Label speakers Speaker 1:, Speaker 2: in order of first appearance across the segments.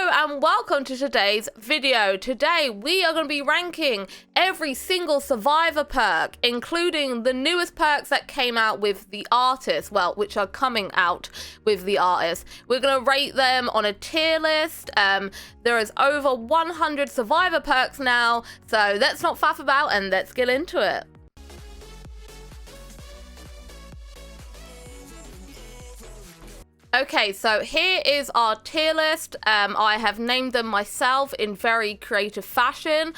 Speaker 1: Hello and welcome to today's video. Today we are going to be ranking every single survivor perk, including the newest perks that came out with the artist, well, which are coming out with the artist. We're going to rate them on a tier list. There is over 100 survivor perks now, so let's not faff about and let's get into it. Okay, so here is our tier list. I have named them myself in very creative fashion.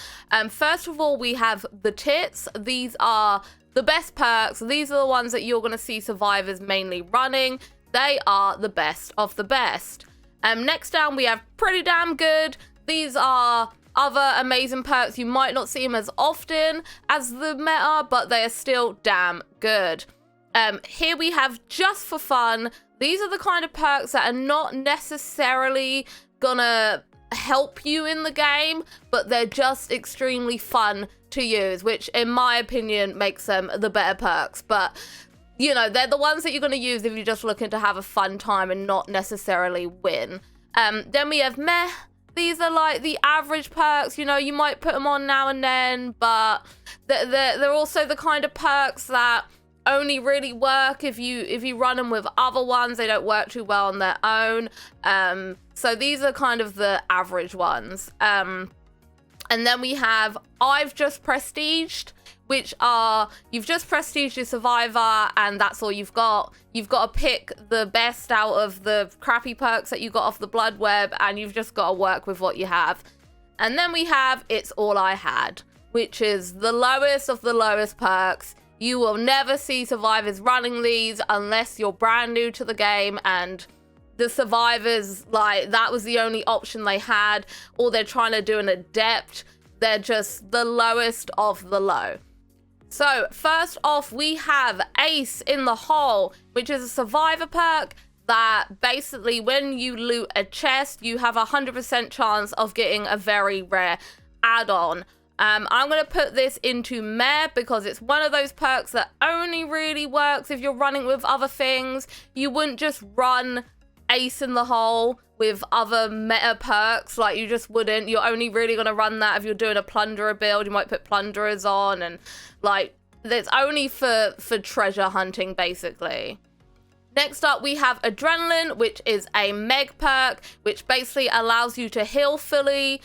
Speaker 1: First of all, we have the tits. These are the best perks. These are the ones that you're going to see survivors mainly running. They are the best of the best. Next down, we have pretty damn good. These are other amazing perks. You might not see them as often as the meta, but they are still damn good. Here we have just for fun. These are the kind of perks that are not necessarily gonna help you in the game, but they're just extremely fun to use, which in my opinion makes them the better perks. But you know, they're the ones that you're gonna use if you're just looking to have a fun time and not necessarily win. Then we have meh. These are like the average perks. You know, you might put them on now and then, but they're also the kind of perks that only really work if you run them with other ones. They don't work too well on their own. So these are kind of the average ones. And then we have I've just prestiged, which are you've just prestiged your survivor and that's all you've got. You've got to pick the best out of the crappy perks that you got off the blood web, and you've just got to work with what you have. And then we have it's all I had, which is the lowest of the lowest perks. You will never see survivors running these unless you're brand new to the game and the survivors, like, that was the only option they had, or they're trying to do an adept. They're just the lowest of the low. So first off, we have Ace in the Hole, which is a survivor perk that basically when you loot a chest, you have 100% chance of getting a very rare add-on. I'm going to put this into meh because it's one of those perks that only really works if you're running with other things. You wouldn't just run Ace in the Hole with other meta perks. Like, you just wouldn't. You're only really going to run that if you're doing a plunderer build. You might put plunderers on, and like, it's only for treasure hunting basically. Next up, we have Adrenaline, which is a Meg perk, which basically allows you to heal fully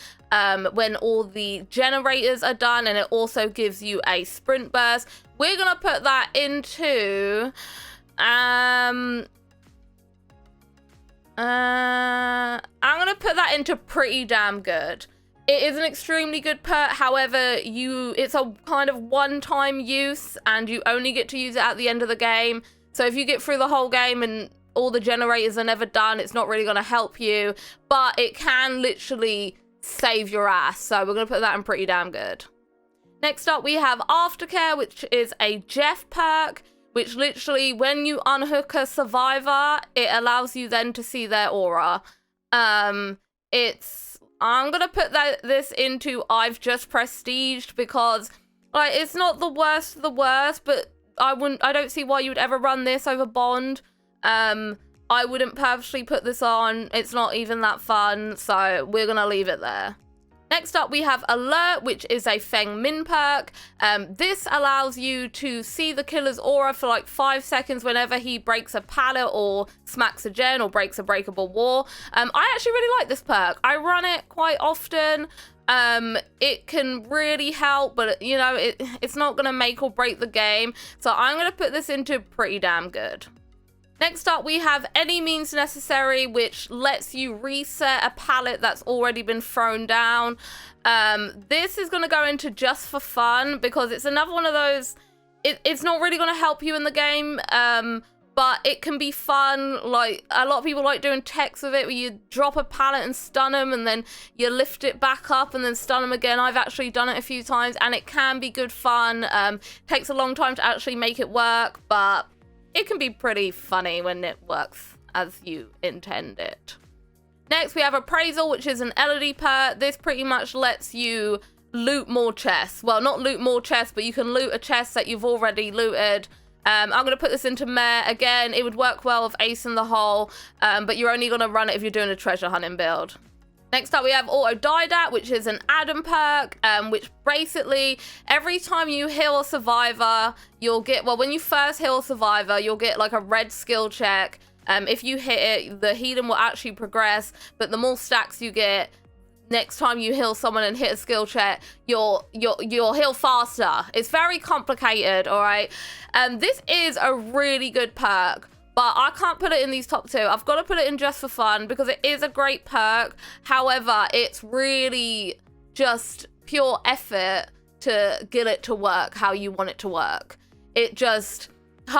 Speaker 1: when all the generators are done, and it also gives you a sprint burst. We're going to put that into... I'm going to put that into pretty damn good. It is an extremely good perk, however, it's a kind of one-time use, and you only get to use it at the end of the game. So if you get through the whole game and all the generators are never done, it's not really going to help you, but it can literally save your ass. So we're going to put that in pretty damn good. Next up, we have Aftercare, which is a Jeff perk, which literally when you unhook a survivor, it allows you then to see their aura. I'm going to put this into I've just prestiged because like, it's not the worst of the worst, but I don't see why you would ever run this over Bond. I wouldn't purposely put this on. It's not even that fun, so we're gonna leave it there. Next up, we have Alert, which is a Feng Min perk. This allows you to see the killer's aura for like 5 seconds whenever he breaks a pallet or smacks a gen or breaks a breakable wall. I actually really like this perk. I run it quite often. It can really help, but you know, it's not gonna make or break the game, so I'm gonna put this into pretty damn good. Next up, we have Any Means Necessary, which lets you reset a pallet that's already been thrown down. This is gonna go into just for fun because it's another one of those, it's not really gonna help you in the game, but it can be fun. Like, a lot of people like doing techs with it where you drop a pallet and stun them and then you lift it back up and then stun them again. I've actually done it a few times and it can be good fun. Takes a long time to actually make it work, but it can be pretty funny when it works as you intend it. Next, we have Appraisal, which is an LED perk. This pretty much lets you loot more chests. Well, not loot more chests, but you can loot a chest that you've already looted. I'm going to put this into meh. Again, it would work well with Ace in the Hole, but you're only going to run it if you're doing a treasure hunting build. Next up, we have Autodidact, which is an add-on perk, which basically every time you heal a survivor, you'll get, well, when you first heal a survivor, you'll get like a red skill check. If you hit it, the healing will actually progress, but the more stacks you get, next time you heal someone and hit a skill check, you'll heal faster. It's very complicated, all right? This is a really good perk, but I can't put it in these top 2. I've got to put it in just for fun because it is a great perk. However, it's really just pure effort to get it to work how you want it to work. It just,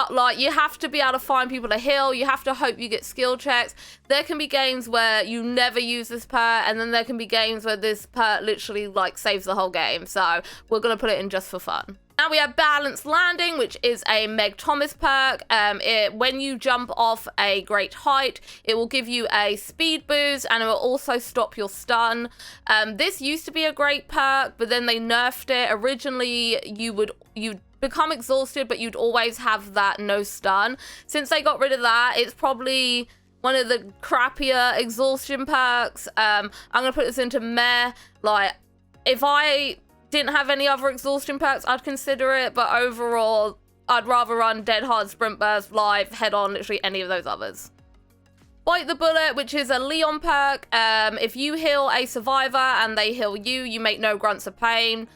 Speaker 1: like, you have to be able to find people to heal. You have to hope you get skill checks. There can be games where you never use this perk, and then there can be games where this perk literally like saves the whole game. So we're going to put it in just for fun. Now we have Balanced Landing, which is a Meg Thomas perk. When you jump off a great height, it will give you a speed boost, and it will also stop your stun. This used to be a great perk, but then they nerfed it. Originally, you'd become exhausted, but you'd always have that no stun. Since they got rid of that, it's probably one of the crappier exhaustion perks. I'm gonna put this into meh. Like, if I didn't have any other exhaustion perks, I'd consider it, but overall, I'd rather run Dead Hard, Sprint Burst, Live, Head On, literally any of those others. Bite the Bullet, which is a Leon perk. If you heal a survivor and they heal you, you make no grunts of pain.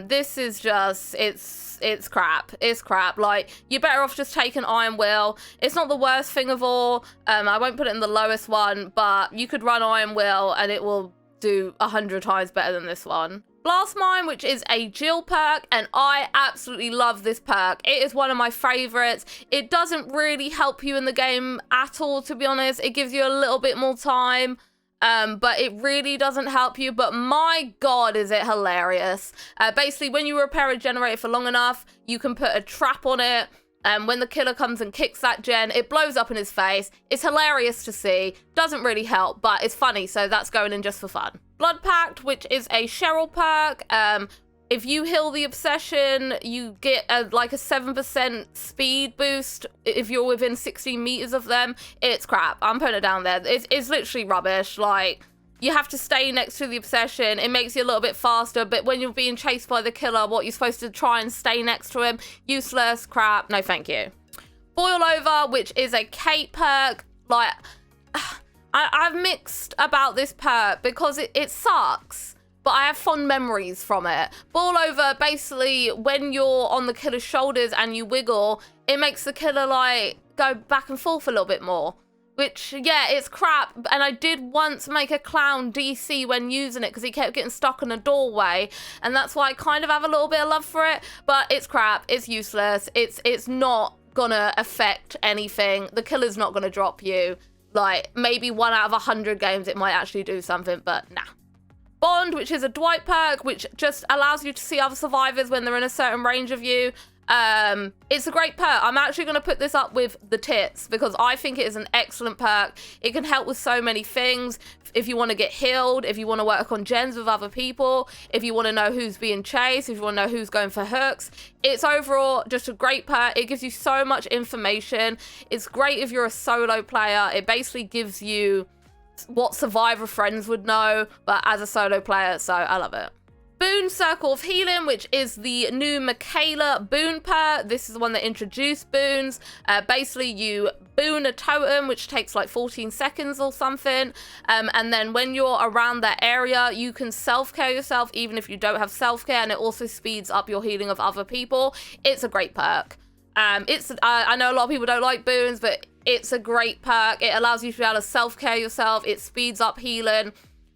Speaker 1: This is just, it's crap. It's crap. Like, you're better off just taking Iron Will. It's not the worst thing of all. I won't put it in the lowest one, but you could run Iron Will and it will do 100 times better than this one. Blast Mine, which is a Jill perk, and I absolutely love this perk. It is one of my favorites. It doesn't really help you in the game at all, to be honest. It gives you a little bit more time, but it really doesn't help you. But my god, is it hilarious. Basically, when you repair a generator for long enough, you can put a trap on it. When the killer comes and kicks that gen, it blows up in his face. It's hilarious to see. Doesn't really help, but it's funny, so that's going in just for fun. Blood Pact, which is a Cheryl perk. If you heal the Obsession, you get like a 7% speed boost if you're within 60 meters of them. It's crap. I'm putting it down there. It's literally rubbish. Like, you have to stay next to the Obsession. It makes you a little bit faster, but when you're being chased by the killer, what, you're supposed to try and stay next to him? Useless, crap, no thank you. Boil Over, which is a Kate perk. Like, I've mixed about this perk because it sucks, but I have fond memories from it. Boil Over, basically, when you're on the killer's shoulders and you wiggle, it makes the killer, like, go back and forth a little bit more. Which, yeah, it's crap. And I did once make a clown DC when using it because he kept getting stuck in a doorway. And that's why I kind of have a little bit of love for it. But it's crap. It's useless. It's not gonna affect anything. The killer's not gonna drop you. Like, maybe 1 out of 100 games it might actually do something, but nah. Bond, which is a Dwight perk, which just allows you to see other survivors when they're in a certain range of you. It's a great perk. I'm actually going to put this up with the tits because I think it is an excellent perk. It can help with so many things. If you want to get healed, if you want to work on gens with other people, if you want to know who's being chased, if you want to know who's going for hooks. It's overall just a great perk. It gives you so much information. It's great if you're a solo player. It basically gives you what survivor friends would know, but as a solo player, so I love it. Boon Circle of Healing, which is the new Michaela boon perk. This is the one that introduced boons. Basically, you boon a totem, which takes like 14 seconds or something. And then when you're around that area, you can self-care yourself, even if you don't have self-care. And it also speeds up your healing of other people. It's a great perk. I know a lot of people don't like boons, but it's a great perk. It allows you to be able to self-care yourself. It speeds up healing.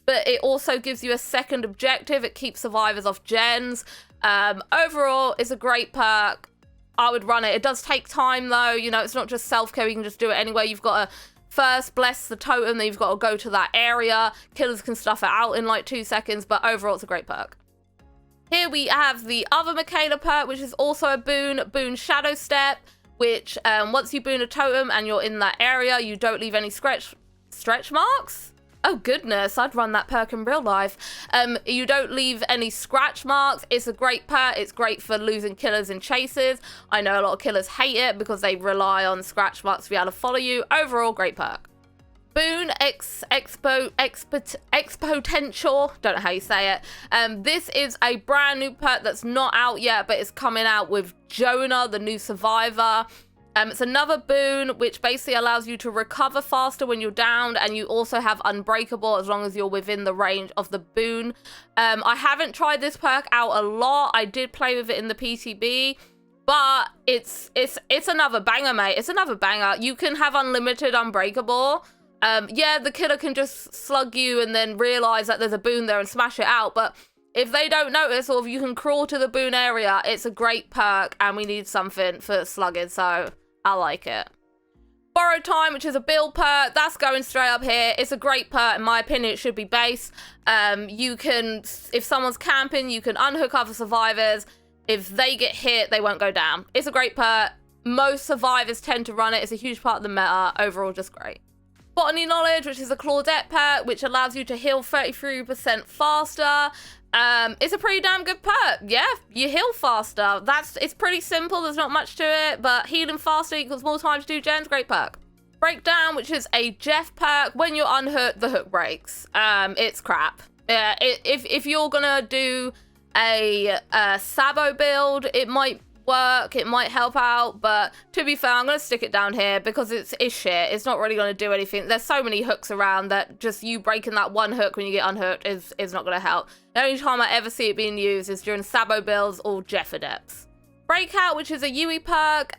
Speaker 1: But it also gives you a second objective. It keeps survivors off gens. Overall, it's a great perk. I would run it. It does take time, though. You know, it's not just self-care. You can just do it anyway. You've got to first bless the totem. Then you've got to go to that area. Killers can stuff it out in like 2 seconds. But overall, it's a great perk. Here we have the other Michaela perk, which is also a boon Shadow Step, which once you boon a totem and you're in that area, you don't leave any stretch marks. Oh goodness, I'd run that perk in real life. You don't leave any scratch marks. It's a great perk. It's great for losing killers in chases. I know a lot of killers hate it because they rely on scratch marks to be able to follow you. Overall, great perk. Boon Exponential, don't know how you say it. This is a brand new perk that's not out yet, but it's coming out with Jonah, the new survivor. It's another boon which basically allows you to recover faster when you're downed, and you also have unbreakable as long as you're within the range of the boon. I haven't tried this perk out a lot. I did play with it in the PTB, but it's another banger, mate. It's another banger. You can have unlimited unbreakable. Yeah, the killer can just slug you and then realize that there's a boon there and smash it out, but if they don't notice, or if you can crawl to the boon area, it's a great perk, and we need something for slugging, so I like it. Borrow Time, which is a build perk, that's going straight up here. It's a great perk, in my opinion. It should be base. You can, if someone's camping, you can unhook other survivors. If they get hit, they won't go down. It's a great perk. Most survivors tend to run it. It's a huge part of the meta. Overall, just great. Botany Knowledge, which is a Claudette perk, which allows you to heal 33% faster. It's a pretty damn good perk. Yeah, you heal faster. It's pretty simple. There's not much to it, but healing faster equals more time to do gens. Great perk. Breakdown, which is a Jeff perk. When you're unhooked, the hook breaks. It's crap. If you're gonna do a Sabo build, it might work, it might help out, but to be fair, I'm gonna stick it down here because it's shit. It's not really gonna do anything. There's so many hooks around that just you breaking that one hook when you get unhooked is not gonna help. The only time I ever see it being used is during Sabo builds or Jeff adepts. Breakout, which is a Yui perk.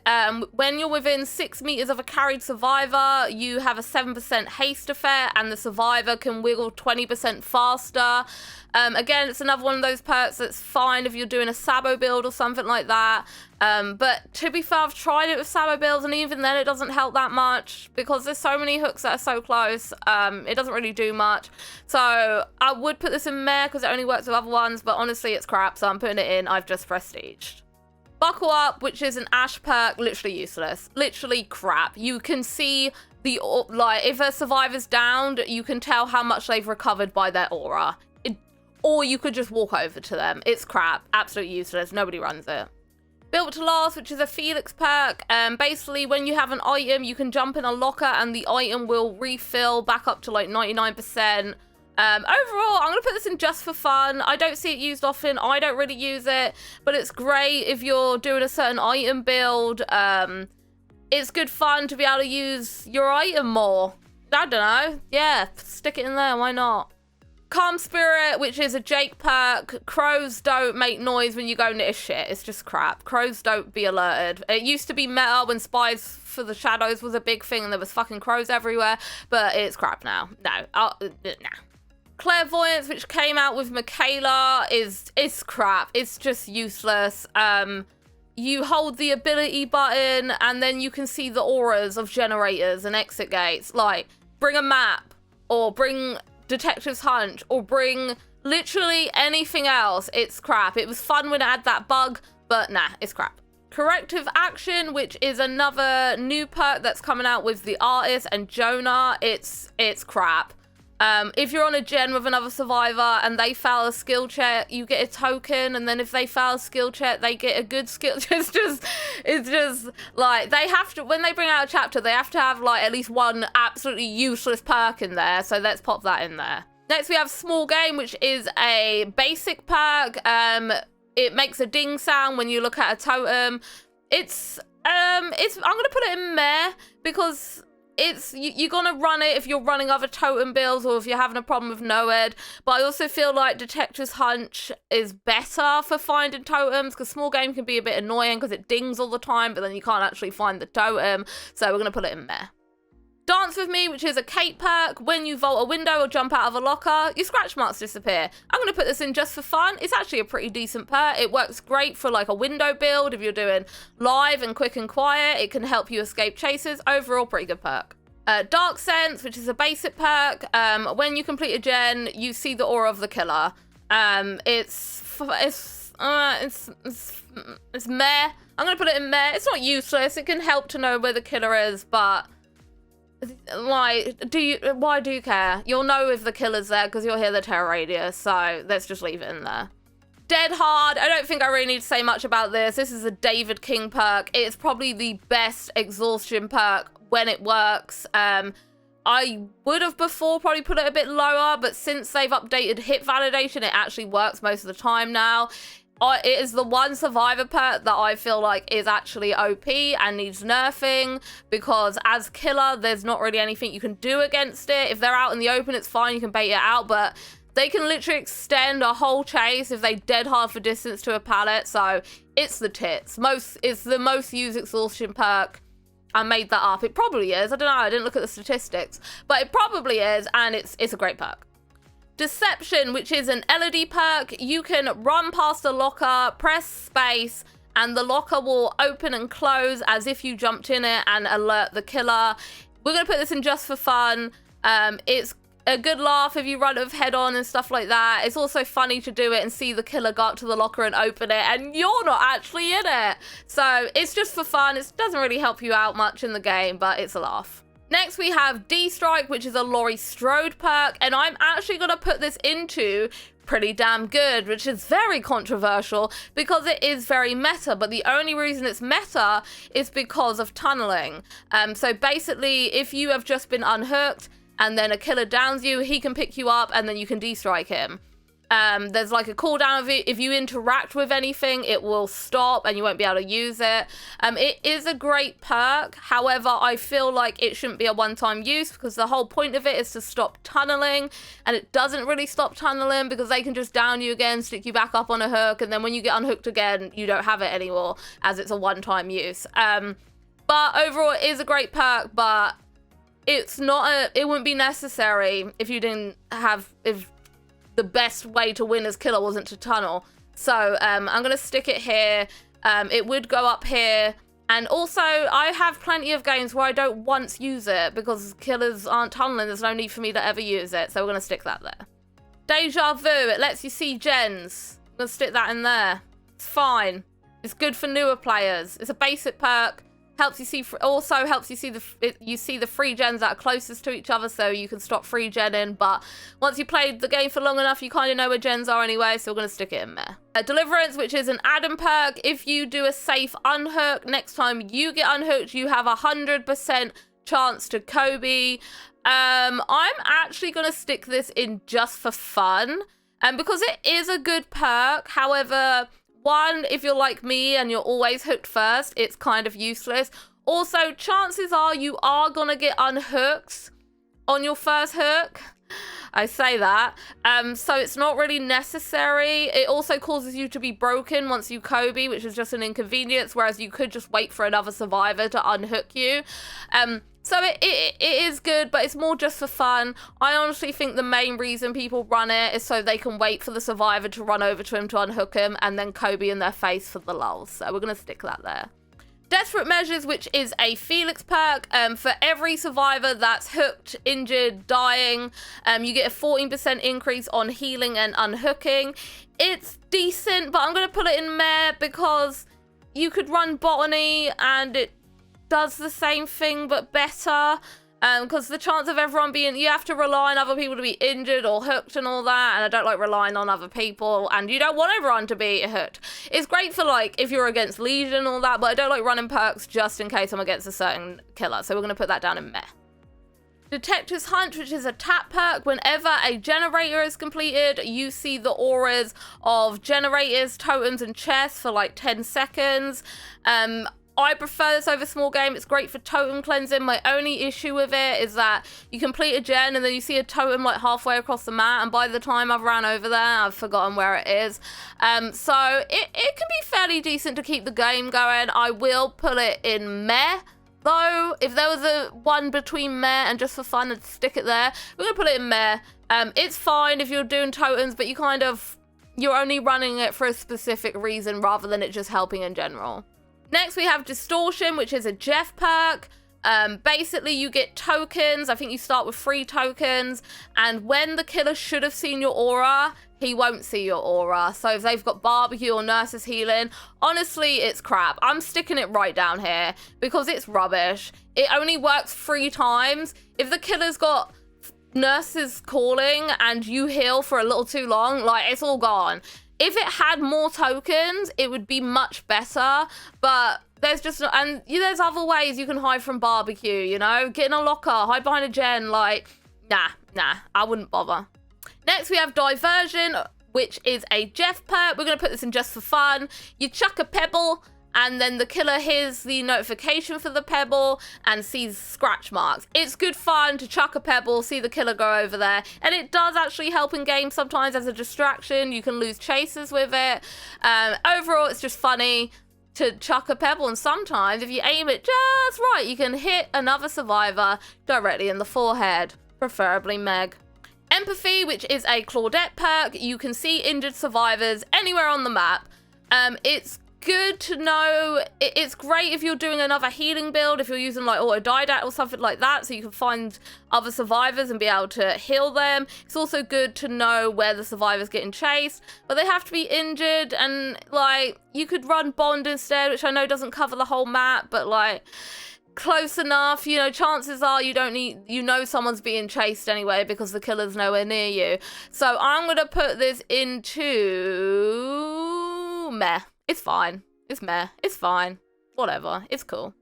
Speaker 1: When you're within 6 meters of a carried survivor, you have a 7% haste effect, and the survivor can wiggle 20% faster. Again, it's another one of those perks that's fine if you're doing a Sabo build or something like that. But to be fair, I've tried it with Sabo builds, and even then it doesn't help that much because there's so many hooks that are so close. It doesn't really do much. So I would put this in meh because it only works with other ones, but honestly, it's crap, so I'm putting it in. I've just prestiged. Buckle Up, which is an Ash perk, literally useless. Literally crap. You can see the, like, if a survivor's downed, you can tell how much they've recovered by their aura. Or you could just walk over to them. It's crap. Absolutely useless. Nobody runs it. Built to Last, which is a Felix perk. Basically, when you have an item, you can jump in a locker and the item will refill back up to like 99%. Overall, I'm gonna put this in just for fun. I don't see it used often. I don't really use it, but it's great if you're doing a certain item build. It's good fun to be able to use your item more. I don't know. Yeah, stick it in there. Why not? Calm Spirit, which is a Jake perk. Crows don't make noise when you go near shit. It's just crap. Crows don't be alerted. It used to be meta when Spies for the Shadows was a big thing and there was fucking crows everywhere, but it's crap now. No, nah. Clairvoyance, which came out with Michaela, is crap. It's just useless. You hold the ability button and then you can see the auras of generators and exit gates. Like, bring a map, or bring Detective's Hunch, or bring literally anything else. It's crap. It was fun when it had that bug, but nah, it's crap. Corrective Action, which is another new perk that's coming out with the Artist and Jonah. It's crap. If you're on a gen with another survivor and they fail a skill check, you get a token, and then if they fail a skill check, they get a good skill. It's just like, they have to, when they bring out a chapter, they have to have like at least one absolutely useless perk in there. So let's pop that in there. Next we have Small Game, which is a basic perk. It makes a ding sound when you look at a totem. I'm gonna put it in meh because you're gonna run it if you're running other totem builds or if you're having a problem with Noed, but I also feel like Detective's Hunch is better for finding totems because Small Game can be a bit annoying because it dings all the time, but then you can't actually find the totem, so we're gonna put it in there. Dance With Me, which is a cape perk. When you vault a window or jump out of a locker, your scratch marks disappear. I'm going to put this in just for fun. It's actually a pretty decent perk. It works great for like a window build. If you're doing live and quick and quiet, it can help you escape chases. Overall, pretty good perk. Dark Sense, which is a basic perk. When you complete a gen, you see the aura of the killer. It's meh. I'm going to put it in meh. It's not useless. It can help to know where the killer is, but why do you care? You'll know if the killer's there because you'll hear the terror radius, so let's just leave it in there. Dead Hard, I don't think I really need to say much about this. This is a David King perk. It's probably the best exhaustion perk when it works. I would have before probably put it a bit lower, but since they've updated hit validation, it actually works most of the time now. It is the one survivor perk that I feel like is actually OP and needs nerfing, because as killer, there's not really anything you can do against it. If they're out in the open, it's fine, you can bait it out, but they can literally extend a whole chase if they dead hard for distance to a pallet. So it's the tits. It's the most used exhaustion perk. I made that up. It probably is. I don't know. I didn't look at the statistics, but it probably is, and it's a great perk. Deception, which is an LED perk. You can run past a locker, press space, and the locker will open and close as if you jumped in it and alert the killer. We're going to put this in just for fun. It's a good laugh if you run it head on and stuff like that. It's also funny to do it and see the killer go up to the locker and open it and you're not actually in it. So it's just for fun. It doesn't really help you out much in the game, but it's a laugh. Next, we have D-Strike, which is a Laurie Strode perk, and I'm actually going to put this into pretty damn good, which is very controversial because it is very meta, but the only reason it's meta is because of tunneling. So basically, if you have just been unhooked and then a killer downs you, he can pick you up and then you can D-Strike him. There's like a cooldown of it. If you interact with anything, it will stop and you won't be able to use it. It is a great perk. However, I feel like it shouldn't be a one-time use because the whole point of it is to stop tunneling, and it doesn't really stop tunneling because they can just down you again, stick you back up on a hook, and then when you get unhooked again, you don't have it anymore as it's a one-time use. But overall, it is a great perk, but it's not it wouldn't be necessary if you didn't have, if the best way to win as killer wasn't to tunnel. So I'm gonna stick it here. It would go up here, and also I have plenty of games where I don't once use it because killers aren't tunneling. There's no need for me to ever use it, so we're gonna stick that there. Deja Vu, it lets you see gens. I'm gonna stick that in there. It's fine. It's good for newer players. It's a basic perk. Helps you see, also helps you see the free gens that are closest to each other, so you can stop free genning. But once you played the game for long enough, you kind of know where gens are anyway, so we're going to stick it in there. Deliverance, which is an add-on perk. If you do a safe unhook, next time you get unhooked, you have 100% chance to Kobe. I'm actually going to stick this in just for fun, because it is a good perk. However, one, if you're like me and you're always hooked first, it's kind of useless. Also, chances are you are gonna get unhooked on your first hook. I say that. So it's not really necessary. It also causes you to be broken once you Kobe, which is just an inconvenience, whereas you could just wait for another survivor to unhook you. So it is good, but it's more just for fun. I honestly think the main reason people run it is so they can wait for the survivor to run over to him to unhook him and then Kobe in their face for the lulz. So we're going to stick that there. Desperate Measures, which is a Felix perk. For every survivor that's hooked, injured, dying, you get a 14% increase on healing and unhooking. It's decent, but I'm going to put it in meh because you could run Botany and it does the same thing but better, because the chance of everyone being, you have to rely on other people to be injured or hooked and all that, and I don't like relying on other people, and you don't want everyone to be hooked. It's great for like if you're against Legion and all that, but I don't like running perks just in case I'm against a certain killer, so we're going to put that down in meh. Detective's Hunt, which is a tap perk. Whenever a generator is completed, you see the auras of generators, totems, and chests for like 10 seconds. I prefer this over small game. It's great for totem cleansing. My only issue with it is that you complete a gen and then you see a totem like halfway across the map, and by the time I've ran over there, I've forgotten where it is. So it can be fairly decent to keep the game going. I will put it in meh, though. If there was a one between meh and just for fun, I'd stick it there. We're gonna put it in meh. It's fine if you're doing totems, but you're only running it for a specific reason rather than it just helping in general. Next, we have Distortion, which is a Jeff perk. Basically, you get tokens. I think you start with 3 tokens. And when the killer should have seen your aura, he won't see your aura. So if they've got barbecue or nurses healing, honestly, it's crap. I'm sticking it right down here because it's rubbish. It only works 3 times. If the killer's got nurses calling and you heal for a little too long, like, it's all gone. If it had more tokens, it would be much better, but there's just, and there's other ways you can hide from barbecue, you know? Get in a locker, hide behind a gen, like, nah, I wouldn't bother. Next, we have diversion, which is a Jeff perk. We're going to put this in just for fun. You chuck a pebble, and then the killer hears the notification for the pebble and sees scratch marks. It's good fun to chuck a pebble, see the killer go over there, and it does actually help in games sometimes as a distraction. You can lose chases with it. Overall, it's just funny to chuck a pebble, and sometimes if you aim it just right, you can hit another survivor directly in the forehead, preferably Meg. Empathy, which is a Claudette perk. You can see injured survivors anywhere on the map. It's good to know. It's great if you're doing another healing build, if you're using like autodidact or something like that, so you can find other survivors and be able to heal them. It's also good to know where the survivor's getting chased, but they have to be injured, and like you could run Bond instead, which I know doesn't cover the whole map, but like close enough. You know, chances are you don't need, you know, someone's being chased anyway because the killer's nowhere near you. So I'm gonna put this into meh. It's fine. It's meh. It's fine. Whatever. It's cool.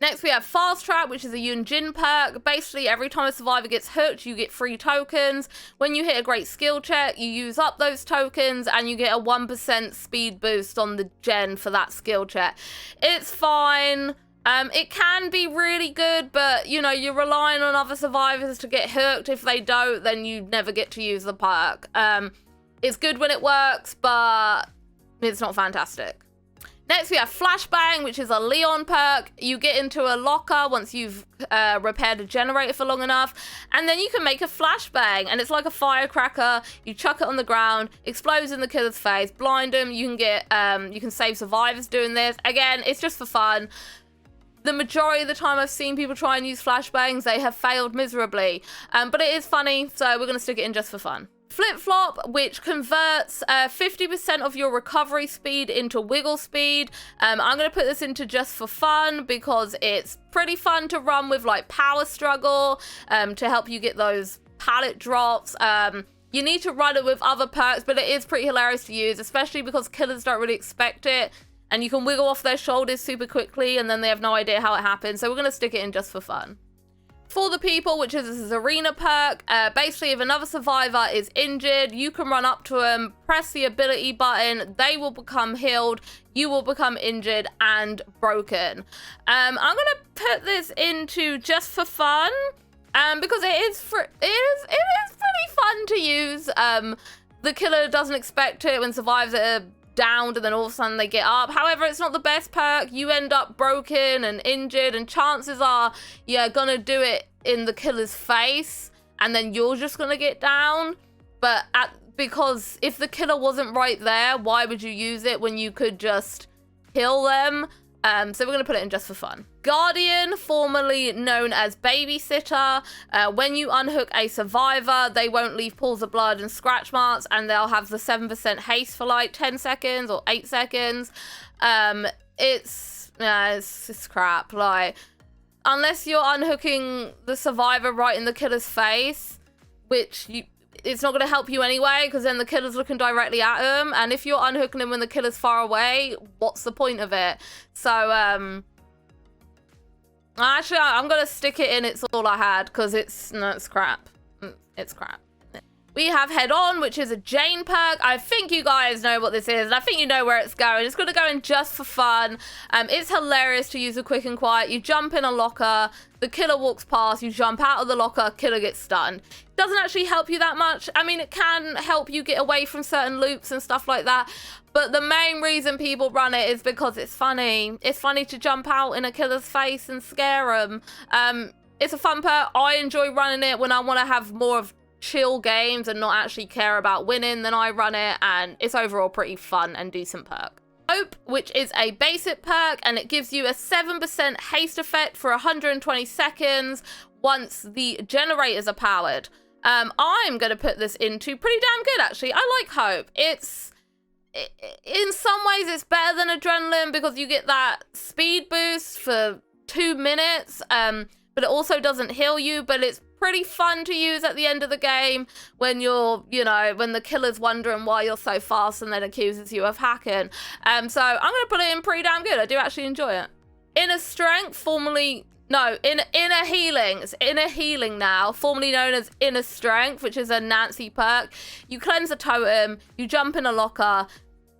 Speaker 1: Next, we have Fast Trap, which is a Yunjin perk. Basically, every time a survivor gets hooked, you get free tokens. When you hit a great skill check, you use up those tokens, and you get a 1% speed boost on the gen for that skill check. It's fine. It can be really good, but, you know, you're relying on other survivors to get hooked. If they don't, then you never get to use the perk. It's good when it works, but it's not fantastic. Next, we have Flashbang, which is a Leon perk. You get into a locker once you've repaired a generator for long enough, and then you can make a flashbang, and it's like a firecracker. You chuck it on the ground, explodes in the killer's face, blind him. You can get, you can save survivors doing this. Again, it's just for fun. The majority of the time I've seen people try and use flashbangs, they have failed miserably. But it is funny, so we're going to stick it in just for fun. Flip-flop, which converts 50% of your recovery speed into wiggle speed. I'm going to put this into just for fun because it's pretty fun to run with, like power struggle, to help you get those pallet drops. You need to run it with other perks, but it is pretty hilarious to use, especially because killers don't really expect it. And you can wiggle off their shoulders super quickly, and then they have no idea how it happens. So we're going to stick it in just for fun. For the People, which is a Arena perk, basically if another survivor is injured, you can run up to them, press the ability button, they will become healed, you will become injured and broken. I'm going to put this into just for fun, because it is pretty fun to use. The killer doesn't expect it when survivors are downed and then all of a sudden they get up. However, it's not the best perk. You end up broken and injured, and chances are you're gonna do it in the killer's face and then you're just gonna get down. But because if the killer wasn't right there, why would you use it when you could just kill them? So we're going to put it in just for fun. Guardian, formerly known as Babysitter. When you unhook a survivor, they won't leave pools of blood and scratch marks, and they'll have the 7% haste for like 10 seconds or 8 seconds. It's crap. Like, unless you're unhooking the survivor right in the killer's face, which it's not going to help you anyway, because then the killer's looking directly at him, and if you're unhooking him when the killer's far away, what's the point of it? So actually I'm going to stick it in It's All I Had, because it's crap. It's crap. We have Head On, which is a Jane perk. I think you guys know what this is, and I think you know where it's going. It's going to go in just for fun. It's hilarious to use a quick and quiet. You jump in a locker, the killer walks past, you jump out of the locker, killer gets stunned. It doesn't actually help you that much. I mean, it can help you get away from certain loops and stuff like that, but the main reason people run it is because it's funny. It's funny to jump out in a killer's face and scare them. It's a fun perk. I enjoy running it when I want to have more of chill games and not actually care about winning, then I run it, and it's overall pretty fun and decent perk. Hope, which is a basic perk, and it gives you a 7% haste effect for 120 seconds once the generators are powered. I'm going to put this into pretty damn good, actually. I like Hope. In some ways it's better than Adrenaline because you get that speed boost for 2 minutes, but it also doesn't heal you, but it's pretty fun to use at the end of the game when you're, you know, when the killer's wondering why you're so fast and then accuses you of hacking. So I'm going to put it in pretty damn good. I do actually enjoy it. Inner Strength, formerly... No, Inner Healing. It's Inner Healing now, formerly known as Inner Strength, which is a Nancy perk. You cleanse a totem, you jump in a locker,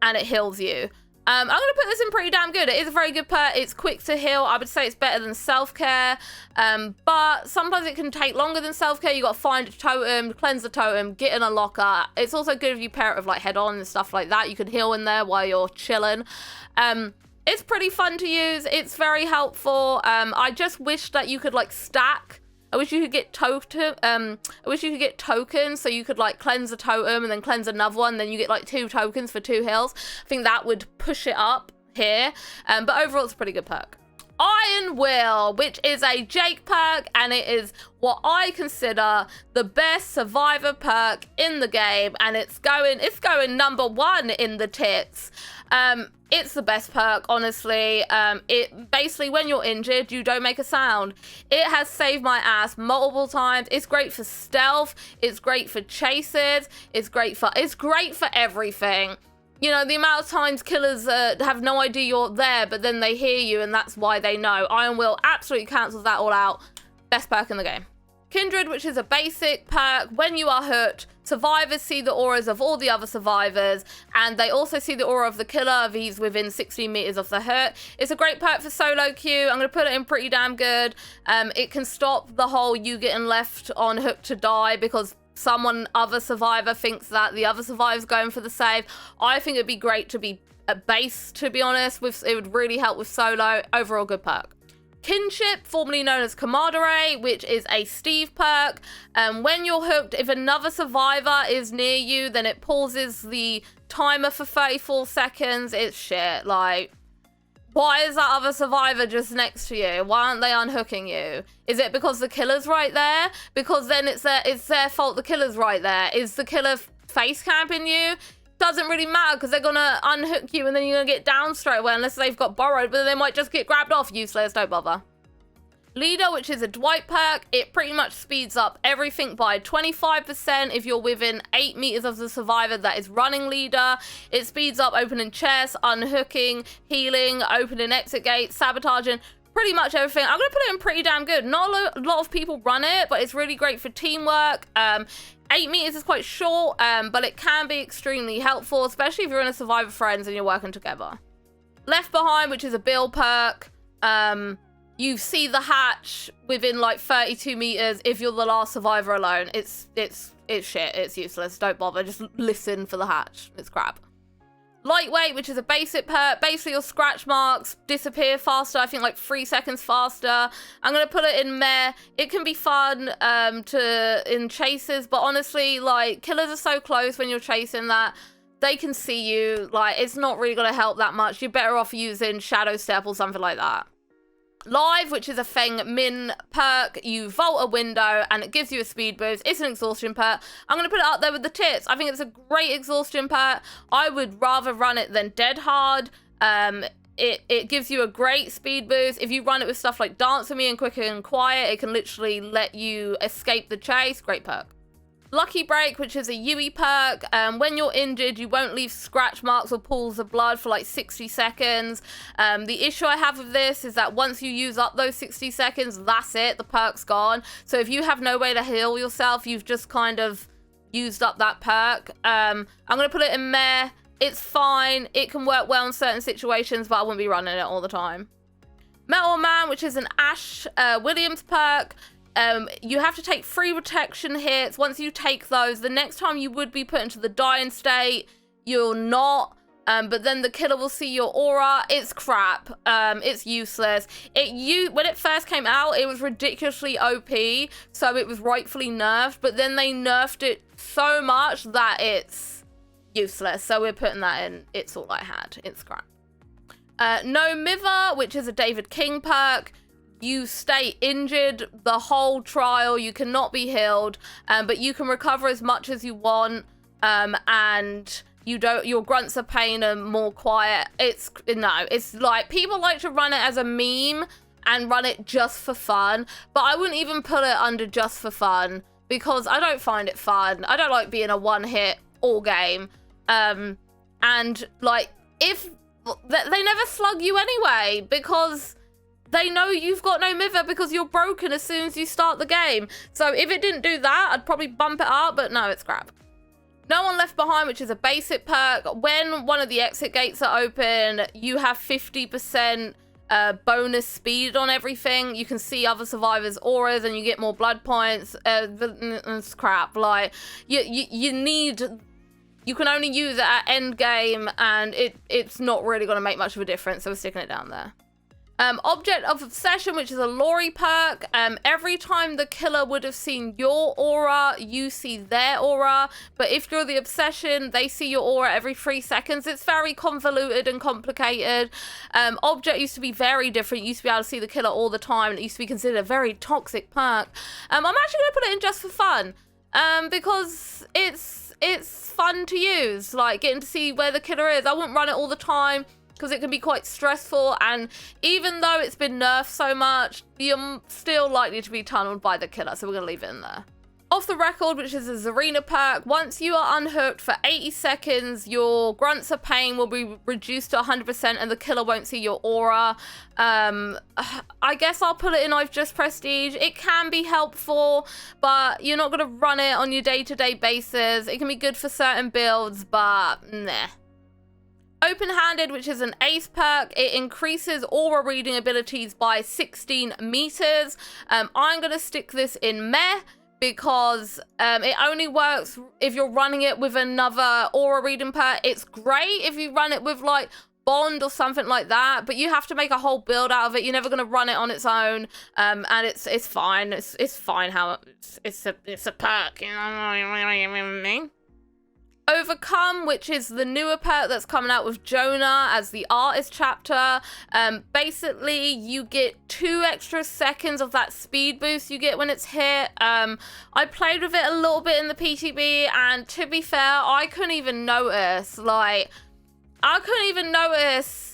Speaker 1: and it heals you. I'm going to put this in pretty damn good. It is a very good perk. It's quick to heal. I would say it's better than Self-Care. But sometimes it can take longer than Self-Care. You got to find a totem, cleanse the totem, get in a locker. It's also good if you pair it with like Head-On and stuff like that. You can heal in there while you're chilling. It's pretty fun to use. It's very helpful. I just wish that you could like stack. I wish you could get tokens so you could like cleanse a totem and then cleanse another one. Then you get like 2 tokens for 2 heals. I think that would push it up here. But overall, it's a pretty good perk. Iron Will, which is a Jake perk, and it is what I consider the best survivor perk in the game, and it's going #1 in the tits. It's the best perk, honestly. It basically, when you're injured, you don't make a sound. It has saved my ass multiple times. It's great for stealth. It's great for chases. It's great for everything. You know, the amount of times killers have no idea you're there, but then they hear you, and that's why they know. Iron Will absolutely cancels that all out. Best perk in the game. Kindred, which is a basic perk. When you are hooked, survivors see the auras of all the other survivors, and they also see the aura of the killer if he's within 60 meters of the hurt. It's a great perk for solo queue. I'm going to put it in pretty damn good. It can stop the whole you getting left on hook to die because other survivor thinks that the other survivor's going for the save. I think it'd be great to be a base, to be honest. It would really help with solo. Overall, good perk. Kinship, formerly known as Camaraderie, which is a Steve perk. When you're hooked, if another survivor is near you, then it pauses the timer for 34 seconds. It's shit. Like, why is that other survivor just next to you? Why aren't they unhooking you? Is it because the killer's right there? Because then it's their fault the killer's right there. Is the killer face camping you? Doesn't really matter because they're going to unhook you and then you're going to get down straight away unless they've got borrowed, but they might just get grabbed off. Useless, don't bother. Leader, which is a Dwight perk, it pretty much speeds up everything by 25% if you're within 8 meters of the survivor that is running leader. It speeds up opening chests, unhooking, healing, opening exit gates, sabotaging, pretty much everything. I'm going to put it in pretty damn good. Not a lot of people run it, but it's really great for teamwork. 8 meters is quite short, but it can be extremely helpful, especially if you're in a survivor friends and you're working together. Left Behind, which is a Bill perk. You see the hatch within like 32 meters if you're the last survivor alone. It's shit. It's useless. Don't bother. Just listen for the hatch. It's crap. Lightweight, which is a basic perk. Basically, your scratch marks disappear faster. I think like 3 seconds faster. I'm going to put it in meh. It can be fun in chases, but honestly, like, killers are so close when you're chasing that. They can see you. Like, it's not really going to help that much. You're better off using Shadow Step or something like that. Live, which is a Feng Min perk. You vault a window and it gives you a speed boost. It's an exhaustion perk. I'm going to put it up there with the tits. I think it's a great exhaustion perk. I would rather run it than Dead Hard. It gives you a great speed boost. If you run it with stuff like Dance With Me and Quick and Quiet, it can literally let you escape the chase. Great perk. Lucky Break, which is a Yui perk. When you're injured, you won't leave scratch marks or pools of blood for like 60 seconds. The issue I have with this is that once you use up those 60 seconds, that's it. The perk's gone. So if you have no way to heal yourself, you've just kind of used up that perk. I'm going to put it in meh. It's fine. It can work well in certain situations, but I wouldn't be running it all the time. Metal Man, which is an Ash Williams perk. You have to take 3 protection hits. Once you take those, the next time you would be put into the dying state, you're not. But then the killer will see your aura. It's crap. It's useless. When it first came out, it was ridiculously OP, so it was rightfully nerfed. But then they nerfed it so much that it's useless. So we're putting that in. It's all I had. It's crap. No Mither, which is a David King perk. You stay injured the whole trial. You cannot be healed, but you can recover as much as you want, and your grunts of pain are more quiet. It's like people like to run it as a meme and run it just for fun, but I wouldn't even put it under just for fun because I don't find it fun. I don't like being a one-hit all game. And like, if they never slug you anyway because they know you've got no mither because you're broken as soon as you start the game. So if it didn't do that, I'd probably bump it up, but no, it's crap. No One Left Behind, which is a basic perk. When one of the exit gates are open, you have 50% bonus speed on everything. You can see other survivors' auras and you get more blood points. It's crap. Like, you need... You can only use it at end game, and it's not really going to make much of a difference, so we're sticking it down there. Object of Obsession, which is a Lori perk. Every time the killer would have seen your aura, you see their aura. But if you're the Obsession, they see your aura every 3 seconds. It's very convoluted and complicated. Object used to be very different. You used to be able to see the killer all the time, and it used to be considered a very toxic perk. I'm actually going to put it in just for fun, because it's fun to use, like getting to see where the killer is. I wouldn't run it all the time because it can be quite stressful, and even though it's been nerfed so much, you're still likely to be tunneled by the killer, so we're gonna leave it in there. Off the Record, which is a Zarina perk. Once you are unhooked for 80 seconds, your grunts of pain will be reduced to 100% and the killer won't see your aura. I guess I'll put it in I've just prestige. It can be helpful, but you're not going to run it on your day-to-day basis. It can be good for certain builds, but nah. Open-Handed, which is an ace perk. It increases aura reading abilities by 16 meters. I'm going to stick this in meh, because it only works if you're running it with another aura reading perk. It's great if you run it with like Bond or something like that, but you have to make a whole build out of it. You're never going to run it on its own, and it's fine. It's fine how it's a perk, you know what I mean? Overcome, which is the newer perk that's coming out with Jonah as the artist chapter. Basically, you get 2 extra seconds of that speed boost you get when it's hit. I played with it a little bit in the PTB, and to be fair, I couldn't even notice. Like, I couldn't even notice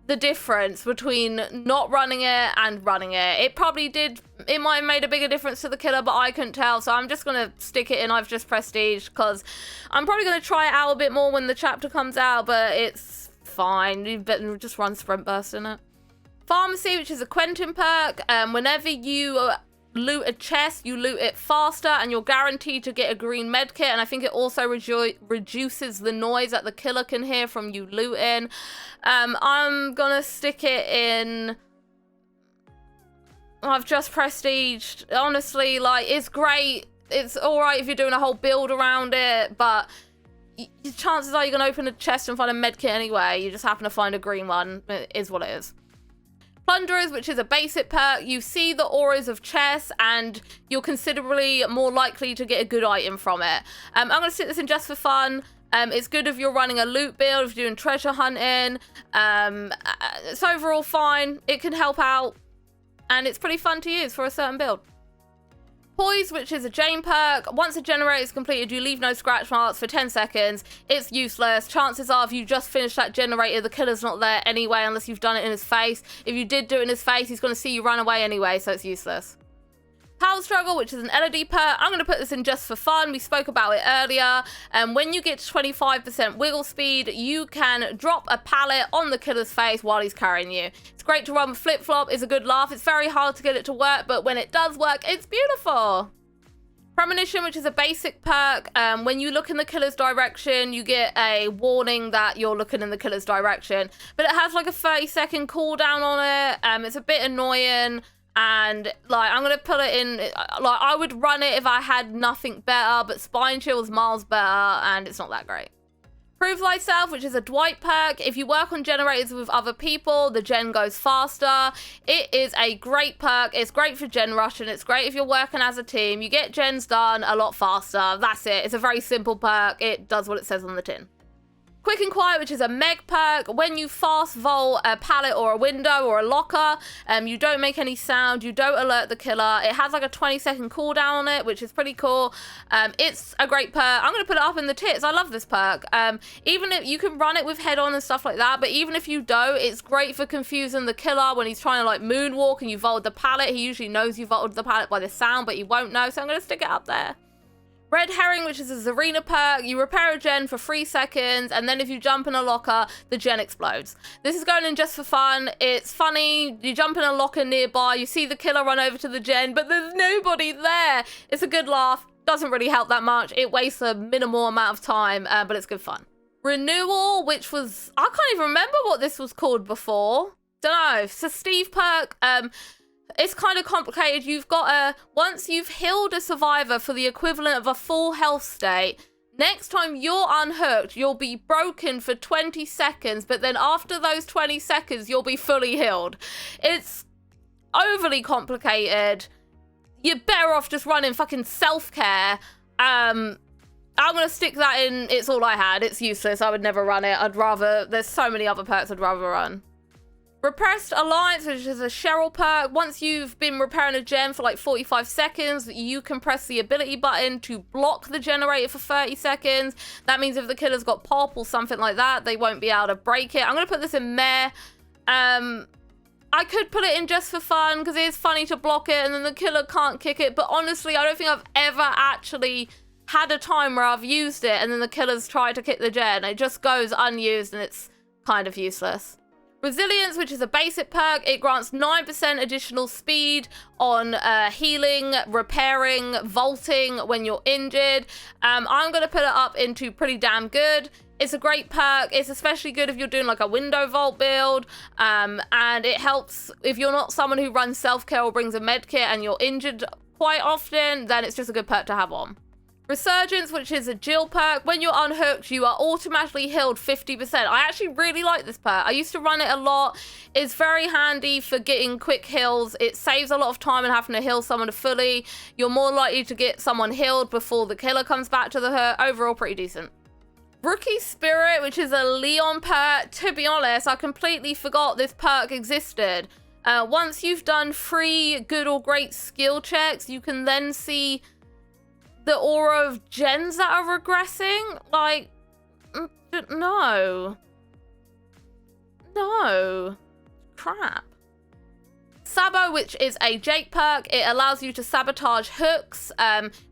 Speaker 1: the difference between not running it and running it. It probably did. It might have made a bigger difference to the killer, but I couldn't tell. So I'm just going to stick it in I've just prestige, because I'm probably going to try it out a bit more when the chapter comes out, but it's fine. You better just run Sprint Burst in it. Pharmacy, which is a Quentin perk. Whenever you loot a chest, you loot it faster, and you're guaranteed to get a green med kit. And I think it also reduces the noise that the killer can hear from you looting. I'm gonna stick it in I've just prestiged. Honestly, like, it's great. It's all right if you're doing a whole build around it, but chances are you're gonna open a chest and find a med kit anyway. You just happen to find a green one. It is what it is. Plunderers, which is a basic perk. You see the auras of chests and you're considerably more likely to get a good item from it. I'm going to stick this in just for fun. It's good if you're running a loot build, if you're doing treasure hunting. It's overall fine. It can help out. And it's pretty fun to use for a certain build. Poise, which is a Jane perk. Once a generator is completed, you leave no scratch marks for 10 seconds. It's useless. Chances are, if you just finished that generator, the killer's not there anyway, unless you've done it in his face. If you did do it in his face, he's going to see you run away anyway, so it's useless. Power Struggle, which is an LED perk. I'm going to put this in just for fun. We spoke about it earlier. When you get to 25% wiggle speed, you can drop a pallet on the killer's face while he's carrying you. It's great to run with flip-flop. It's a good laugh. It's very hard to get it to work, but when it does work, it's beautiful. Premonition, which is a basic perk. When you look in the killer's direction, you get a warning that you're looking in the killer's direction. But it has like a 30-second cooldown on it. It's a bit annoying. And like, I'm gonna put it in, like, I would run it if I had nothing better, but Spine Chill's miles better, and it's not that great. Prove Thyself, which is a Dwight perk. If you work on generators with other people, the gen goes faster. It is a great perk. It's great for gen rushing. It's great if you're working as a team. You get gens done a lot faster. That's it. It's a very simple perk. It does what it says on the tin. Quick and Quiet, which is a meg perk. When you fast vault a pallet or a window or a locker, you don't make any sound, you don't alert the killer. It has like a 20-second cooldown on it, which is pretty cool. It's a great perk. I'm going to put it up in the tits. I love this perk. Even if you can run it with head on and stuff like that, but even if you don't, it's great for confusing the killer when he's trying to like moonwalk and you vaulted the pallet. He usually knows you vaulted the pallet by the sound, but he won't know, so I'm going to stick it up there. Red Herring, which is a Zarina perk. You repair a gen for 3 seconds, and then if you jump in a locker, the gen explodes. This is going in just for fun. It's funny. You jump in a locker nearby, you see the killer run over to the gen, but there's nobody there. It's a good laugh. Doesn't really help that much. It wastes a minimal amount of time, but it's good fun. Renewal, which was... I can't even remember what this was called before. Don't know. It's a Steve perk. It's kind of complicated. You've got once you've healed a survivor for the equivalent of a full health state, next time you're unhooked, you'll be broken for 20 seconds, but then after those 20 seconds, you'll be fully healed. It's overly complicated. You're better off just running fucking self-care. I'm going to stick that in. It's all I had. It's useless. I would never run it. There's so many other perks I'd rather run. Repressed Alliance, which is a Cheryl perk. Once you've been repairing a gen for like 45 seconds, you can press the ability button to block the generator for 30 seconds. That means if the killer's got pop or something like that, they won't be able to break it. I'm going to put this in meh. I could put it in just for fun because it is funny to block it and then the killer can't kick it. But honestly, I don't think I've ever actually had a time where I've used it and then the killer's tried to kick the gen. It just goes unused and it's kind of useless. Resilience, which is a basic perk. It grants 9% additional speed on healing, repairing, vaulting when you're injured. I'm going to put it up into pretty damn good. It's a great perk. It's especially good if you're doing like a window vault build. And it helps if you're not someone who runs self-care or brings a med kit and you're injured quite often, then it's just a good perk to have on. Resurgence, which is a Jill perk. When you're unhooked, you are automatically healed 50%. I actually really like this perk. I used to run it a lot. It's very handy for getting quick heals. It saves a lot of time and having to heal someone fully. You're more likely to get someone healed before the killer comes back to the hurt. Overall, pretty decent. Rookie Spirit, which is a Leon perk. To be honest, I completely forgot this perk existed. Once you've done 3 good or great skill checks, you can then see the aura of gens that are regressing. Like, no. Crap. Sabo, which is a Jake perk. It allows you to sabotage hooks,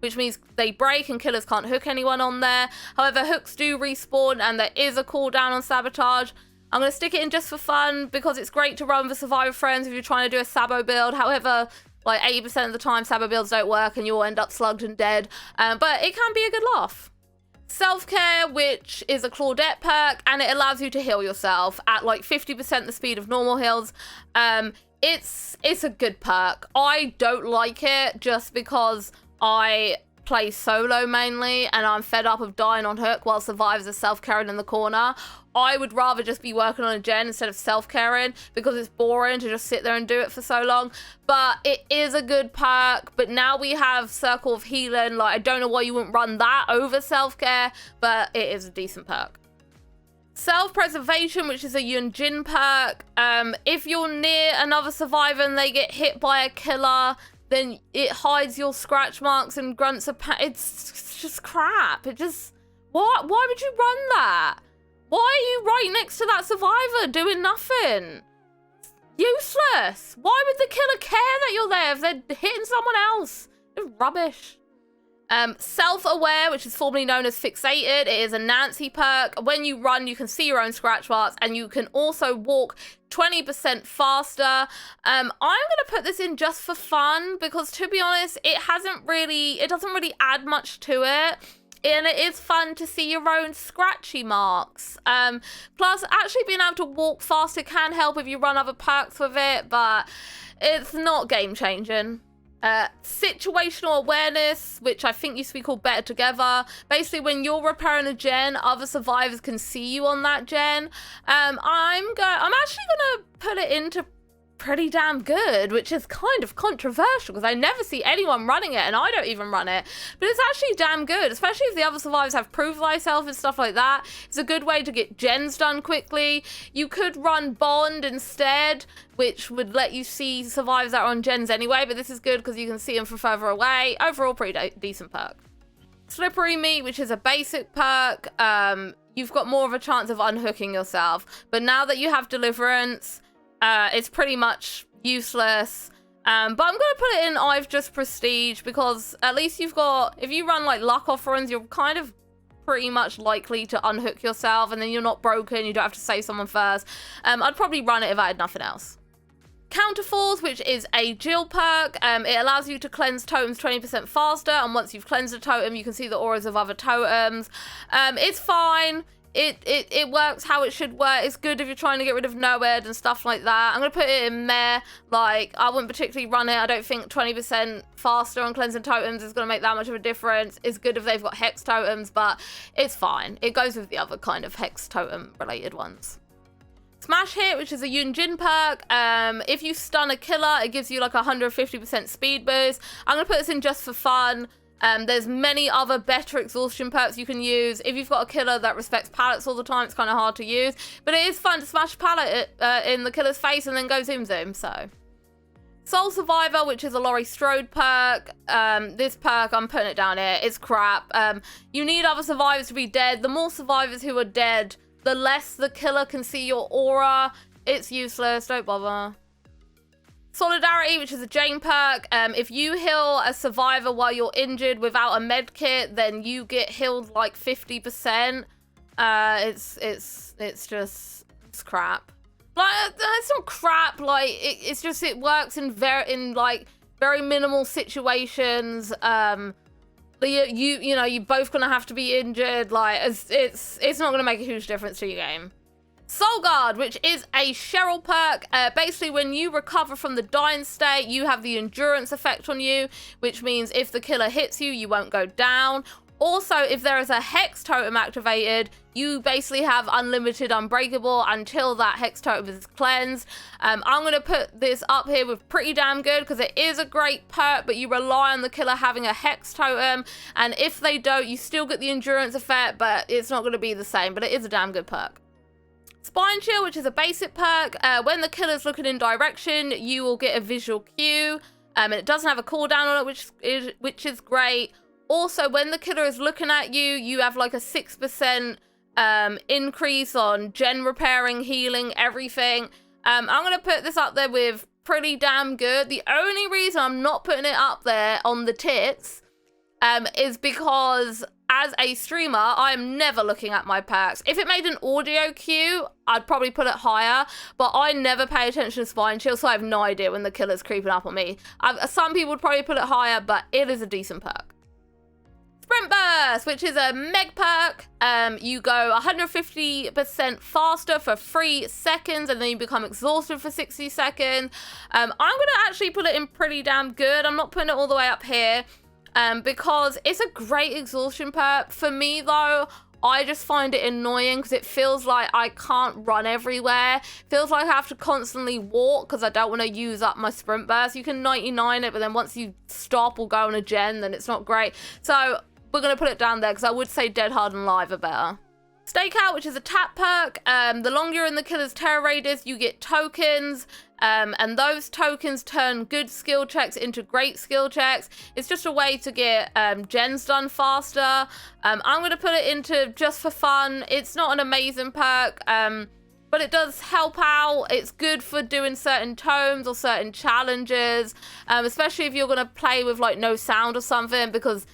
Speaker 1: which means they break and killers can't hook anyone on there. However, hooks do respawn and there is a cooldown on sabotage. I'm going to stick it in just for fun because it's great to run with survivor friends if you're trying to do a Sabo build. However, like 80% of the time, Sabo builds don't work and you'll end up slugged and dead. But it can be a good laugh. Self-Care, which is a Claudette perk, and it allows you to heal yourself at like 50% the speed of normal heals. It's a good perk. I don't like it just because I play solo mainly and I'm fed up of dying on hook while survivors are self-caring in the corner. I would rather just be working on a gen instead of self-caring because it's boring to just sit there and do it for so long. But it is a good perk. But now we have Circle of Healing. Like, I don't know why you wouldn't run that over self-care, but it is a decent perk. Self-Preservation, which is a Yunjin perk. If you're near another survivor and they get hit by a killer, then it hides your scratch marks and grunts of it's just crap. It just... Why would you run that? Why are you right next to that survivor doing nothing? Useless. Why would the killer care that you're there if they're hitting someone else? It's rubbish. Self-Aware, which is formerly known as Fixated. It is a Nancy perk. When you run, you can see your own scratch marks and you can also walk 20% faster. I'm going to put this in just for fun because, to be honest, it doesn't really add much to it. And it is fun to see your own scratchy marks. Plus, actually being able to walk faster can help if you run other perks with it, but it's not game-changing. Situational Awareness, which I think used to be called Better Together. Basically, when you're repairing a gen, other survivors can see you on that gen. I'm actually gonna put it into pretty damn good, which is kind of controversial because I never see anyone running it, and I don't even run it, but it's actually damn good, especially if the other survivors have Prove Thyself and stuff like that. It's a good way to get gens done quickly. You could run Bond instead, which would let you see survivors that are on gens anyway, but this is good because you can see them from further away. Overall, pretty decent perk. Slippery Meat, which is a basic perk. You've got more of a chance of unhooking yourself, but now that you have Deliverance, it's pretty much useless. But I'm going to put it in I've just Prestige because at least you've got, if you run like luck offerings, you're kind of pretty much likely to unhook yourself, and then you're not broken, you don't have to save someone first. I'd probably run it if I had nothing else. Counterforce, which is a Jill perk. It allows you to cleanse totems 20% faster, and once you've cleansed a totem, you can see the auras of other totems. It's fine. It works how it should work. It's good if you're trying to get rid of Noed and stuff like that. I'm going to put it in Meh. Like, I wouldn't particularly run it. I don't think 20% faster on cleansing totems is going to make that much of a difference. It's good if they've got Hex totems, but it's fine. It goes with the other kind of Hex totem related ones. Smash Hit, which is a Yunjin perk. If you stun a killer, it gives you like 150% speed boost. I'm going to put this in just for fun. There's many other better exhaustion perks you can use. If you've got a killer that respects pallets all the time, it's kind of hard to use. But it is fun to smash a pallet in the killer's face and then go zoom zoom, so. Soul Survivor, which is a Laurie Strode perk. This perk, I'm putting it down here, it's crap. You need other survivors to be dead. The more survivors who are dead, the less the killer can see your aura. It's useless, don't bother. Solidarity, which is a Jane perk. If you heal a survivor while you're injured without a med kit, then you get healed like 50%. It's crap. Like, it's not crap. Like, it's just, it works in very minimal situations. You both gonna have to be injured. Like, it's not gonna make a huge difference to your game. Soul Guard, which is a Cheryl perk. Basically, when you recover from the dying state, you have the endurance effect on you, which means if the killer hits you, you won't go down. Also, if there is a Hex totem activated, you basically have unlimited unbreakable until that Hex totem is cleansed. I'm going to put this up here with pretty damn good because it is a great perk, but you rely on the killer having a Hex totem, and if they don't, you still get the endurance effect, but it's not going to be the same, but it is a damn good perk. Spine Chill, which is a basic perk. When the killer's looking in direction, you will get a visual cue, and it doesn't have a cooldown on it, which is great. Also, when the killer is looking at you, you have like a 6% increase on gen repairing, healing, everything. I'm going to put this up there with pretty damn good. The only reason I'm not putting it up there on the tits is because as a streamer, I am never looking at my perks. If it made an audio cue, I'd probably put it higher, but I never pay attention to Spine Chill, so I have no idea when the killer's creeping up on me. Some people would probably put it higher, but it is a decent perk. Sprint Burst, which is a Meg perk. You go 150% faster for 3 seconds, and then you become exhausted for 60 seconds. I'm going to actually put it in pretty damn good. I'm not putting it all the way up here. Because it's a great exhaustion perk. For me, though, I just find it annoying because it feels like I can't run everywhere. It feels like I have to constantly walk because I don't want to use up my sprint burst. You can 99 it, but then once you stop or go on a gen, then it's not great. So we're going to put it down there because I would say Dead, Hard, and Live are better. Stakeout, which is a tap perk. The longer you're in the killer's terror radius, you get tokens. And those tokens turn good skill checks into great skill checks. It's just a way to get gens done faster. I'm going to put it into just for fun. It's not an amazing perk, but it does help out. It's good for doing certain tomes or certain challenges, especially if you're going to play with like no sound or something, because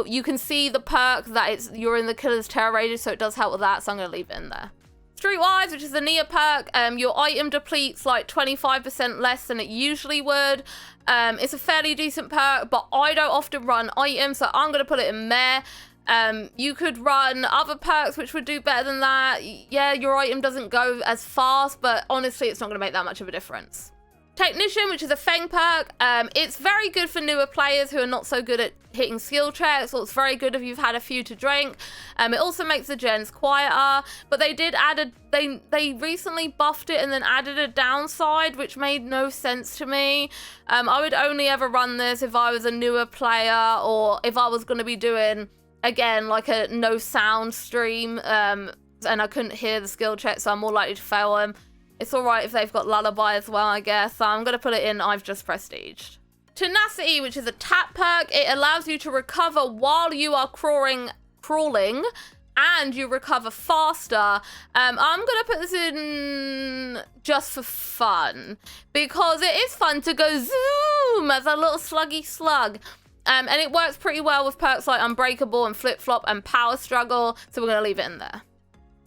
Speaker 1: you can see the perk that you're in the killer's terror radius, so it does help with that, so I'm going to leave it in there. Streetwise, which is the Nia perk, your item depletes like 25% less than it usually would. It's a fairly decent perk, but I don't often run items, so I'm going to put it in there. You could run other perks which would do better than that. Yeah, your item doesn't go as fast, but honestly, it's not going to make that much of a difference. Technician, which is a Feng perk, it's very good for newer players who are not so good at hitting skill checks, or it's very good if you've had a few to drink. It also makes the gens quieter, but they did add they recently buffed it and then added a downside, which made no sense to me. I would only ever run this if I was a newer player, or if I was going to be doing, again, like a no sound stream, and I couldn't hear the skill check, so I'm more likely to fail them. It's alright if they've got lullaby as well, I guess. So I'm going to put it in I've just prestiged. Tenacity, which is a tap perk. It allows you to recover while you are crawling, and you recover faster. I'm going to put this in just for fun, because it is fun to go zoom as a little sluggy slug. And it works pretty well with perks like Unbreakable and Flip Flop and Power Struggle, so we're going to leave it in there.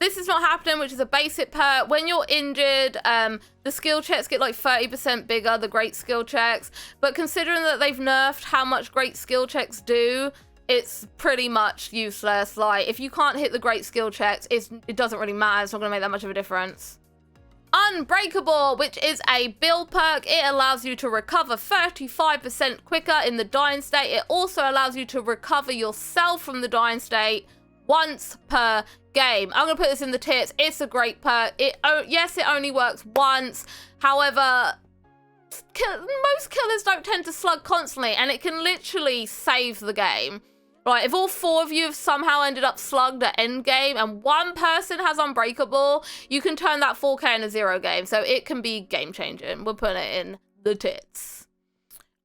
Speaker 1: This is not happening, which is a basic perk. When you're injured, the skill checks get like 30% bigger, the great skill checks. But considering that they've nerfed how much great skill checks do, it's pretty much useless. Like, if you can't hit the great skill checks, it doesn't really matter. It's not going to make that much of a difference. Unbreakable, which is a build perk. It allows you to recover 35% quicker in the dying state. It also allows you to recover yourself from the dying state once per game. I'm gonna put this in the tits. It's a great perk. Yes, it only works once. However, most killers don't tend to slug constantly, and it can literally save the game. Right, if all 4 of you have somehow ended up slugged at end game and one person has Unbreakable, you can turn that 4K into 0 game. So it can be game changing. We're putting it in the tits.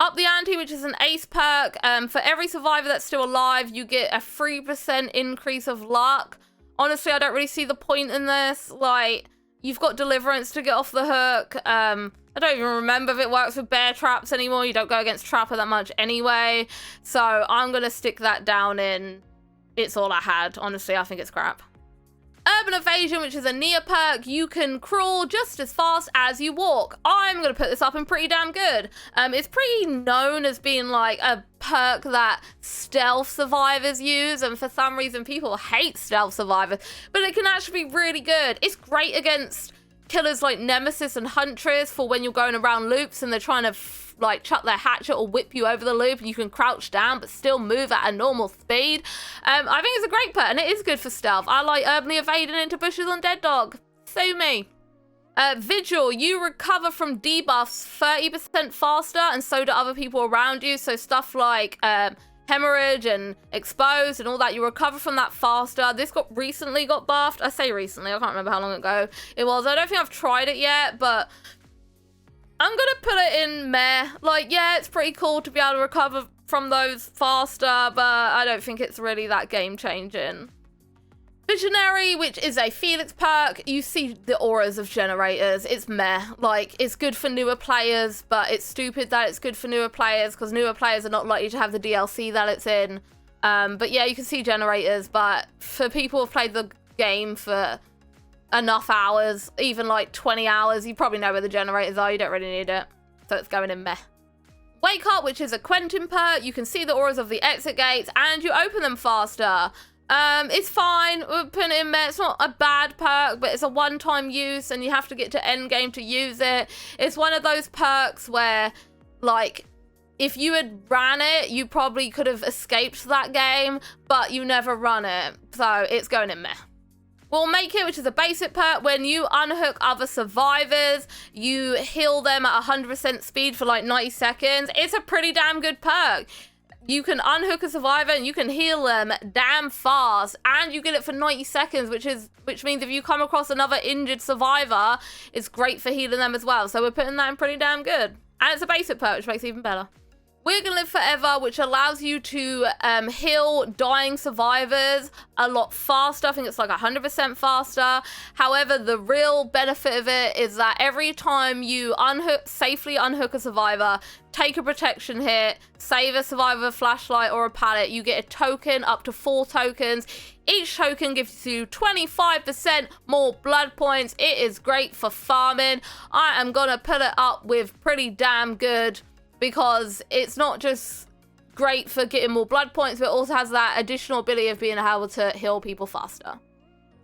Speaker 1: Up the ante, which is an ace perk. For every survivor that's still alive, you get a 3% increase of luck. Honestly, I don't really see the point in this. Like, you've got Deliverance to get off the hook. I don't even remember if it works with bear traps anymore. You don't go against Trapper that much anyway. So I'm going to stick that down in it's all I had. Honestly, I think it's crap. Urban Evasion, which is a Nia perk. You can crawl just as fast as you walk. I'm going to put this up in pretty damn good. It's pretty known as being like a perk that stealth survivors use, and for some reason people hate stealth survivors, but it can actually be really good. It's great against killers like Nemesis and Huntress for when you're going around loops and they're trying to like chuck their hatchet or whip you over the loop, and you can crouch down but still move at a normal speed. I think it's a great perk, and it is good for stealth. I like urbanly evading into bushes on Dead Dog. Sue me. Vigil, you recover from debuffs 30% faster, and so do other people around you. So stuff like hemorrhage and exposed and all that, you recover from that faster. This recently got buffed. I say recently, I can't remember how long ago it was. I don't think I've tried it yet, but I'm gonna put it in meh. Like, yeah, it's pretty cool to be able to recover from those faster, but I don't think it's really that game changing. Visionary, which is a Felix perk. You see the auras of generators. It's meh. Like, it's good for newer players, but it's stupid that it's good for newer players because newer players are not likely to have the DLC that it's in. But yeah, you can see generators, but for people who've played the game for enough hours, even like 20 hours, you probably know where the generators are. You don't really need it. So it's going in meh. Wake Up, which is a Quentin perk. You can see the auras of the exit gates and you open them faster. It's fine. We're putting it in meh. It's not a bad perk, but it's a one-time use and you have to get to end game to use it. It's one of those perks where, like, if you had ran it, you probably could have escaped that game, but you never run it. So it's going in meh. We'll Make It, which is a basic perk. When you unhook other survivors, you heal them at 100% speed for like 90 seconds. It's a pretty damn good perk. You can unhook a survivor and you can heal them damn fast, and you get it for 90 seconds, which means if you come across another injured survivor, it's great for healing them as well. So we're putting that in pretty damn good. And it's a basic perk, which makes it even better. We're Gonna Live Forever, which allows you to heal dying survivors a lot faster. I think it's like 100% faster. However, the real benefit of it is that every time you safely unhook a survivor, take a protection hit, save a survivor a flashlight or a pallet, you get a token, up to 4 tokens. Each token gives you 25% more blood points. It is great for farming. I am gonna put it up with pretty damn good, because it's not just great for getting more blood points, but it also has that additional ability of being able to heal people faster.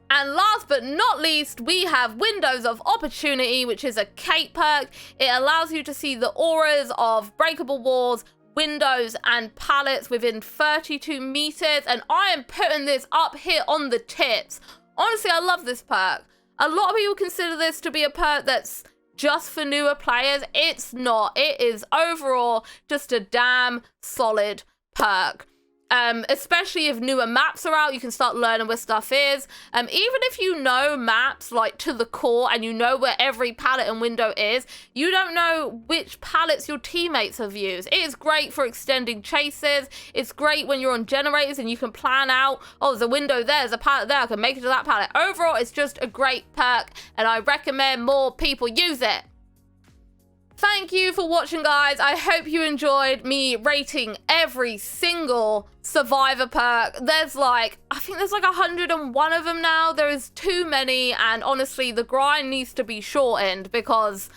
Speaker 1: And last but not least, we have Windows of Opportunity, which is a cape perk. It allows you to see the auras of breakable walls, windows, and pallets within 32 meters. And I am putting this up here on the tits. Honestly, I love this perk. A lot of people consider this to be a perk that's just for newer players. It's not. It is overall just a damn solid perk. Especially if newer maps are out, you can start learning where stuff is. Even if you know maps like to the core and you know where every pallet and window is, you don't know which pallets your teammates have used. It is great for extending chases. It's great when you're on generators and you can plan out, oh, there's a window there, there's a pallet there, I can make it to that pallet. Overall, it's just a great perk and I recommend more people use it. Thank you for watching, guys. I hope you enjoyed me rating every single survivor perk. There's like, I think there's like 101 of them now. There is too many, and honestly, the grind needs to be shortened because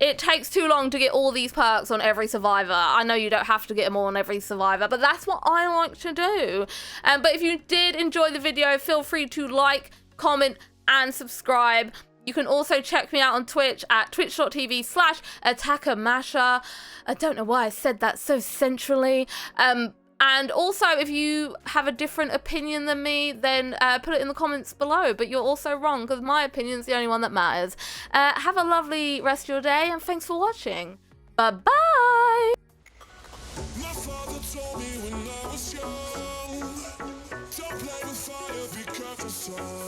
Speaker 1: it takes too long to get all these perks on every survivor. I know you don't have to get them all on every survivor, but that's what I like to do. But if you did enjoy the video, feel free to like, comment, and subscribe. You can also check me out on Twitch at twitch.tv/AttackaMasha. I don't know why I said that so centrally. And also, if you have a different opinion than me, then put it in the comments below. But you're also wrong, because my opinion's the only one that matters. Have a lovely rest of your day, and thanks for watching. Bye-bye!
Speaker 2: My father told me when I was young, don't play with fire, be careful, son.